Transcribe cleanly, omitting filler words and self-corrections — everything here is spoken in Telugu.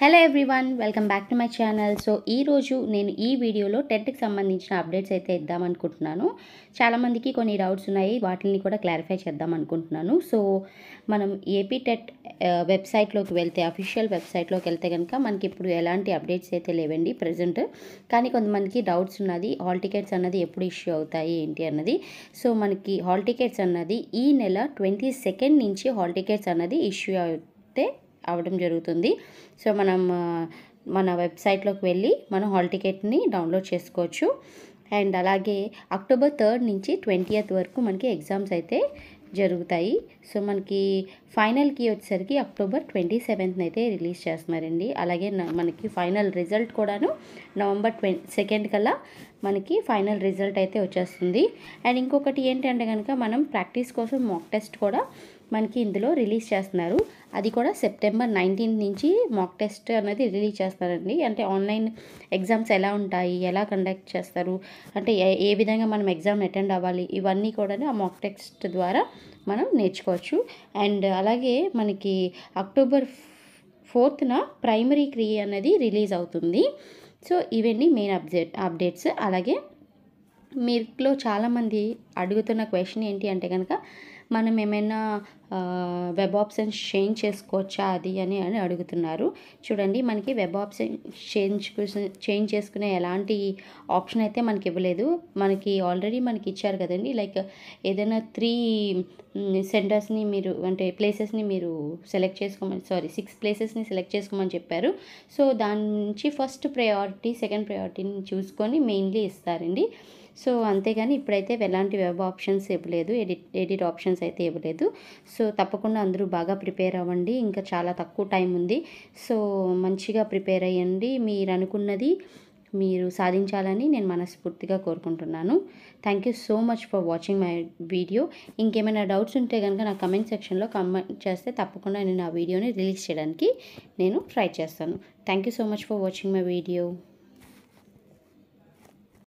Hello everyone, welcome back to my channel. So ఈరోజు నేను ఈ వీడియోలో టెట్కి సంబంధించిన అప్డేట్స్ అయితే ఇద్దాం అనుకుంటున్నాను. చాలామందికి కొన్ని డౌట్స్ ఉన్నాయి, వాటిని కూడా క్లారిఫై చేద్దాం అనుకుంటున్నాను. సో మనం ఏపీ టెట్ వెబ్సైట్లోకి వెళ్తే, అఫీషియల్ వెబ్సైట్లోకి వెళ్తే కనుక మనకి ఇప్పుడు ఎలాంటి అప్డేట్స్ అయితే లేవండి ప్రజెంట్. కానీ కొంతమందికి డౌట్స్ ఉన్నది, హాల్ టికెట్స్ అన్నది ఎప్పుడు ఇష్యూ అవుతాయి ఏంటి అన్నది. సో మనకి హాల్ టికెట్స్ అన్నది ఈ నెల 22 నుంచి హాల్ టికెట్స్ అన్నది ఇష్యూ అయితే అవ్వడం జరుగుతుంది. సో మనం మన వెబ్సైట్లోకి వెళ్ళి మనం హాల్ టికెట్ని డౌన్లోడ్ చేసుకోవచ్చు. అండ్ అలాగే అక్టోబర్ 3 నుంచి 20th వరకు మనకి ఎగ్జామ్స్ అయితే జరుగుతాయి. సో మనకి ఫైనల్కి వచ్చేసరికి అక్టోబర్ 27th అయితే రిలీజ్ చేస్తున్నారండి. అలాగే మనకి ఫైనల్ రిజల్ట్ కూడాను నవంబర్ 22 కల్లా మనకి ఫైనల్ రిజల్ట్ అయితే వచ్చేస్తుంది. అండ్ ఇంకొకటి ఏంటంటే కనుక మనం ప్రాక్టీస్ కోసం మాక్ టెస్ట్ కూడా మనకి ఇందులో రిలీజ్ చేస్తున్నారు. అది కూడా సెప్టెంబర్ 19 నుంచి మాక్ టెస్ట్ అనేది రిలీజ్ చేస్తారండి. అంటే ఆన్లైన్ ఎగ్జామ్స్ ఎలా ఉంటాయి, ఎలా కండక్ట్ చేస్తారు, అంటే ఏ విధంగా మనం ఎగ్జామ్ అటెండ్ అవ్వాలి, ఇవన్నీ కూడా ఆ మాక్ టెస్ట్ ద్వారా మనం నేర్చుకోవచ్చు. అండ్ అలాగే మనకి అక్టోబర్ 4th ప్రైమరీ క్రీ అనేది రిలీజ్ అవుతుంది. సో ఇవన్నీ మెయిన్ అప్డేట్స్. అలాగే మీలో చాలామంది అడుగుతున్న క్వశ్చన్ ఏంటి అంటే కనుక మనం ఏమైనా వెబ్ ఆప్షన్స్ చేంజ్ చేసుకోవచ్చా అది అని అడుగుతున్నారు. చూడండి, మనకి వెబ్ ఆప్షన్ చేంజ్ చేసుకునే ఎలాంటి ఆప్షన్ అయితే మనకి ఇవ్వలేదు. మనకి ఆల్రెడీ మనకి ఇచ్చారు కదండి, లైక్ ఏదైనా 3 సెంటర్స్ని మీరు అంటే ప్లేసెస్ని మీరు సెలెక్ట్ చేసుకోమని 6 ప్లేసెస్ని సెలెక్ట్ చేసుకోమని చెప్పారు. సో దాని నుంచి ఫస్ట్ ప్రయారిటీ, సెకండ్ ప్రయారిటీని చూసుకొని మెయిన్లీ ఇస్తారండి. సో అంతేగాని ఇప్పుడైతే ఎలాంటి వెబ్ ఆప్షన్స్ ఇవ్వలేదు, ఎడిట్ ఆప్షన్స్ అయితే ఇవ్వలేదు. సో తప్పకుండా అందరూ బాగా ప్రిపేర్ అవ్వండి, ఇంకా చాలా తక్కువ టైం ఉంది. సో మంచిగా ప్రిపేర్ అయ్యండి, మీరు అనుకున్నది మీరు సాధించాలని నేను మనస్ఫూర్తిగా కోరుకుంటున్నాను. Thank you so much for watching my video. ఇంకేమైనా డౌట్స్ ఉంటే కనుక నా కమెంట్ సెక్షన్లో కమెంట్ చేస్తే తప్పకుండా నేను ఆ వీడియోని రిలీజ్ చేయడానికి నేను ట్రై చేస్తాను. Thank you so much for watching my video.